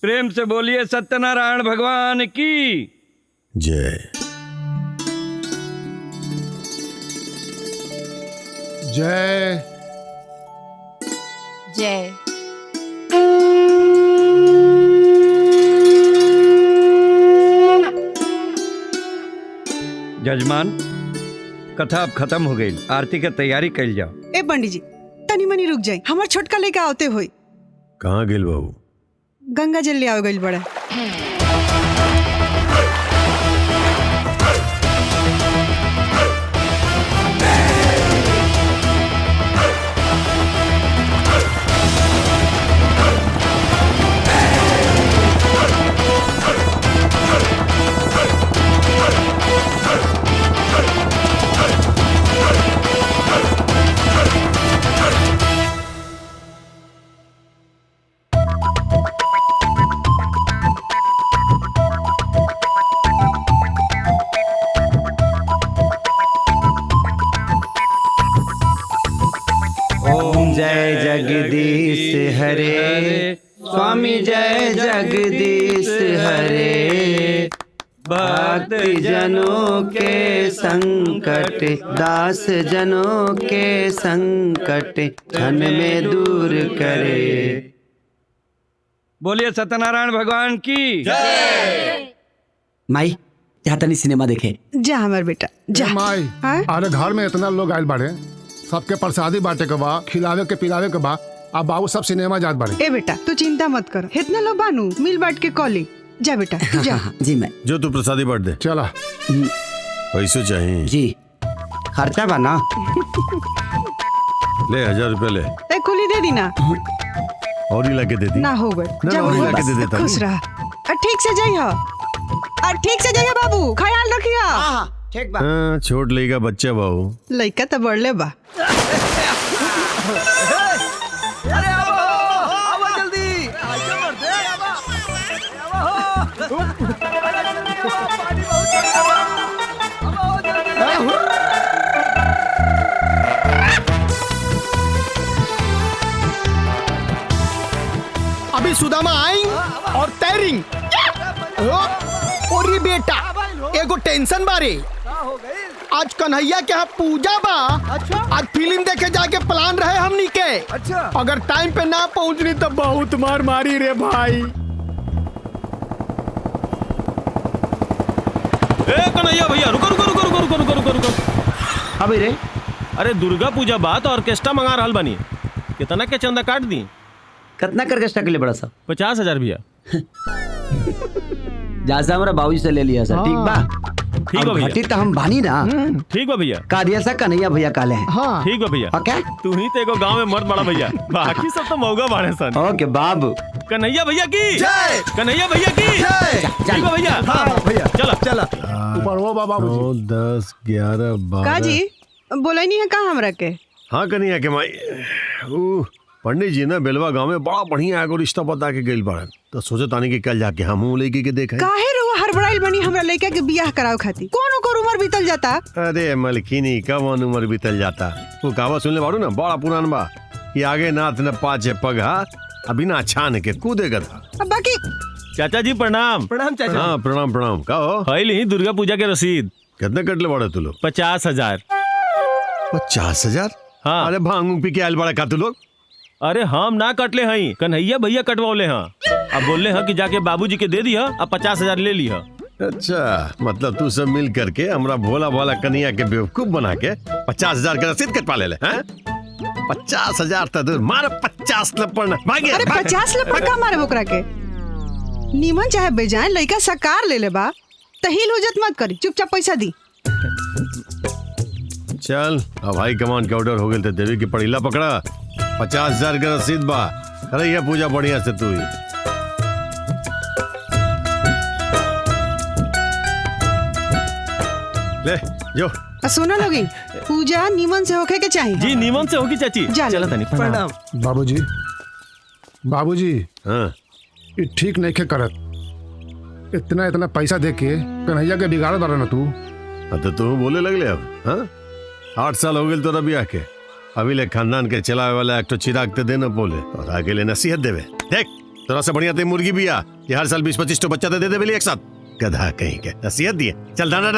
प्रेम से बोलिए सत्यनारायण भगवान की जय। जय जय। जजमान, कथा अब खत्म हो गई, आरती के तैयारी कैल जाओ। ए पंडित जी तनी मनी रुक जाए, हमार छोटका लेके आवते होई। कहाँ गेल बाबू? गंगा जल ले आओ गइल बड़ा। जय जगदीश हरे स्वामी जय जगदीश हरे। भक्त जनों के संकट दास जनों के संकट क्षण में दूर करे। बोलिए सत्यनारायण भगवान की जय। माई यहाँ तनी सिनेमा देखे जा हमार बेटा जा। माई अरे घर में इतना लोग आयल बाड़े, सबके प्रसादी बांटे के बा, खिलावे के पिलावे के बा। अब बाबू सब सिनेमा जात बाड़े। ए बेटा तू चिंता मत कर, इतना लोग बानू मिल बांट के कॉली। जा बेटा तू जा। जी मैं जो तू प्रसादी बांट दे। चला पैसे चाहिए जी, खर्चा बा ना। ले 1000 रुपया ले। ए कुली दे दी ना। और ही लाके दे दी ना हो गए ना, और ही लाके दे देता। खुश रहा। ठीक से जाइए, ठीक से जाइए बाबू, ख्याल रखिए। ठीक बा। हाँ, छोट लेगा बच्चा बाबू। लइका तो बढ़ले बा। अरे आओ जल्दी आजा मर्दे अभी सुदामा आई और तैरिंग और ये बेटा एगो टेंशन बारे। आज कन्हैया के यहाँ पूजा बा। अच्छा। आज फिल्म देखे जाके प्लान रहे हमनी के। अच्छा। अगर टाइम पे ना पहुंचनी तो बहुत मार मारी रे भाई। ए कन्हैया भैया रुको रुको रुको रुको रुको रुको रुको रुको। अबे रे अरे दुर्गा पूजा बात ऑर्केस्ट्रा मंगा रहल बनी, कितना के चंदा काट दी? कितना कर के लिए बड़ा सा? 50,000 भैया। जैसा हमारा बाबूजी से ले लिया सर। ठीक बा, ठीक बा भैया। घटी तो हम बानी ना। ठीक बा भैया। का दिया सा कन्हैया भैया काले हैं। हाँ ठीक बा भैया। ओके तू ही तो एगो गांव में मर्द बड़ा भैया, बाकी सब तो मौगा बाड़े सन। ओके बाबू। कन्हैया भैया की जय। कन्हैया भैया की जय। ठीक बा भैया। हाँ भैया चलो चला। ऊपर वो बा बाबू 9, 10, 11, 12। का जी बोला नहीं है का हमरा के? हाँ कन्हैया के माई, पंडित जी ना बेलवा गांव में बड़ा बढ़िया एगो रिश्ता बता के गइल बाड़न, तो सोचे तानी कि कल जाके हमहू लेके के देखा। काहे रो हड़बड़ाइल बनी हमरा लइका के बियाह कराओ खाती? कौन ओकर उम्र बीतल जाता? अरे मलकिनी कवन उम्र बीतल जाता। वो कहावत सुनले बाड़ू ना, बड़ा पुरान बा कि आगे नाथ न पाछे पगा, अभी ना छान के कूदेगा था। अब बाकी चाचा जी प्रणाम। प्रणाम चाचा। हाँ प्रणाम प्रणाम। का हो फाइल ही दुर्गा पूजा के रसीद। कितने कटले बाड़े तू लोग? 50,000। 50,000? हाँ। अरे भांग पी के आयल बड़ा का तू लोग? अरे हम ना कटले हई, कन्हैया भैया कटवाले हैं। अब बोले हैं कि जाके बाबूजी के दे दिया, अब 50,000 ले लिया। अच्छा, मतलब तू सब मिल करके हमरा भोला भाला कन्हैया के बेवकूफ बना के 50,000 का रसीद कटवा ले 50,000 तो दूर मार 50 लपड़ भागे। अरे 50 लपड़ का मारे ओकरा के? नीमन चाहे बेजान लइका सकार ले ले बा, तहिल हुजत मत करी, चुपचाप पैसा दी। चल अब हाई कमांड के ऑर्डर हो गए थे, देवी की पड़ीला पकड़ा। 50,000 का रसीद बा, अरे यह पूजा बढ़िया से तू ही। ले जो। सुनो लोगी, पूजा नीमन से होके के चाहिए। जी नीमन से होगी चाची। जा चलो तनी प्रणाम। बाबूजी बाबूजी हाँ ये ठीक नहीं के करत। इतना इतना पैसा दे के कन्हैया के बिगाड़ बारा ना तू। तो तू बोले लगले अब? हाँ 8 साल हो गए तोरा बियाह के, अभी ले खानदान के चलावे वाला एक तो चिराग ते देना बोले और आगे ले नसीहत देवे। देख थोड़ा सा बढ़िया ते मुर्गी भी आ ये हर साल 20-25 तो बच्चा दे दे एक साथ। गधा कहीं के नसीहत दिए। चल दाना